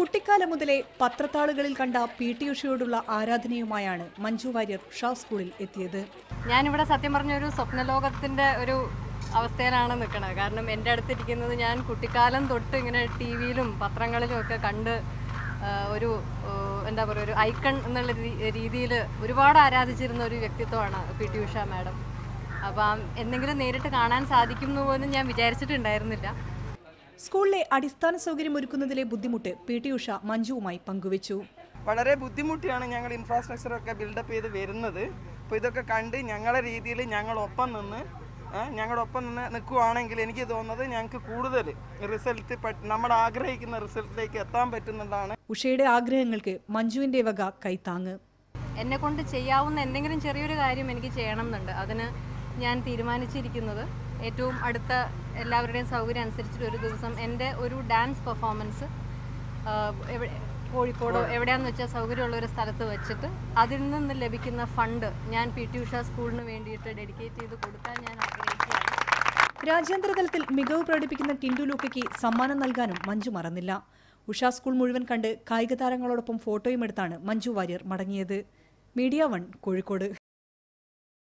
കുട്ടിക്കാലം മുതലേ പത്രത്താളുകളിൽ കണ്ട പി.ടി. ഉഷയോടുള്ള ആരാധനയുമായാണ് മഞ്ജു വാര്യർ ഉഷ സ്കൂളിൽ എത്തിയത്. ഞാനിവിടെ സത്യം പറഞ്ഞ ഒരു സ്വപ്നലോകത്തിൻ്റെ ഒരു അവസ്ഥയിലാണ് നിൽക്കുന്നത്. കാരണം എൻ്റെ അടുത്തിരിക്കുന്നത് ഞാൻ കുട്ടിക്കാലം തൊട്ട് ഇങ്ങനെ ടി വിയിലും പത്രങ്ങളിലും ഒക്കെ കണ്ട് ഒരു എന്താ പറയുക, ഒരു ഐക്കൺ എന്നുള്ള രീതിയിൽ ഒരുപാട് ആരാധിച്ചിരുന്ന ഒരു വ്യക്തിത്വമാണ് പി.ടി. ഉഷ മാഡം. അപ്പം എന്തെങ്കിലും നേരിട്ട് കാണാൻ സാധിക്കുമെന്ന് പോലും ഞാൻ വിചാരിച്ചിട്ടുണ്ടായിരുന്നില്ല. സ്കൂളിലെ അടിസ്ഥാന സൗകര്യം ഒരുക്കുന്നതിലെ ബുദ്ധിമുട്ട് പി.ടി. ഉഷ മഞ്ജുവുമായി പങ്കുവച്ചു. വളരെ ബുദ്ധിമുട്ടിയാണ് ഞങ്ങൾ ഇൻഫ്രാസ്ട്രക്ചറൊക്കെ ബിൽഡപ്പ് ചെയ്ത് വരുന്നത്. അപ്പോൾ ഇതൊക്കെ കണ്ട് ഞങ്ങളുടെ രീതിയിൽ ഞങ്ങളൊപ്പം നിന്ന് നിൽക്കുകയാണെങ്കിൽ എനിക്ക് തോന്നുന്നത് ഞങ്ങൾക്ക് കൂടുതൽ റിസൾട്ട് നമ്മൾ ആഗ്രഹിക്കുന്ന റിസൾട്ടിലേക്ക് എത്താൻ പറ്റുന്നതാണ്. ഉഷയുടെ ആഗ്രഹങ്ങൾക്ക് മഞ്ജുവിൻ്റെ വക കൈത്താങ്ങ്. എന്നെ കൊണ്ട് ചെയ്യാവുന്ന എന്തെങ്കിലും ചെറിയൊരു കാര്യം എനിക്ക് ചെയ്യണം എന്നുണ്ട്. അതിന് ഞാൻ തീരുമാനിച്ചിരിക്കുന്നത് ഏറ്റവും അടുത്ത എല്ലാവരുടെയും സൗകര്യം അനുസരിച്ചിട്ട് ഒരു ദിവസം എൻ്റെ ഒരു ഡാൻസ് പെർഫോമൻസ് കോഴിക്കോടോ എവിടെയാണെന്ന് വെച്ചാൽ സൗകര്യമുള്ള ഒരു സ്ഥലത്ത് വെച്ചിട്ട് അതിൽ നിന്ന് ലഭിക്കുന്ന ഫണ്ട് ഞാൻ പി.ടി. ഉഷ സ്കൂളിന് വേണ്ടിയിട്ട് ഡെഡിക്കേറ്റ് ചെയ്ത് കൊടുക്കാൻ ഞാൻ ആഗ്രഹിക്കുകയാണ്. രാജ്യാന്തര തലത്തിൽ മികവ് പ്രകടിപ്പിക്കുന്ന ടിൻഡു ലൂക്കയ്ക്ക് സമ്മാനം നൽകാനും മഞ്ജു മറന്നില്ല. ഉഷ സ്കൂൾ മുഴുവൻ കണ്ട് കായിക താരങ്ങളോടൊപ്പം ഫോട്ടോയും എടുത്താണ് മഞ്ജു വാര്യർ മടങ്ങിയത്. മീഡിയ 1 കോഴിക്കോട്.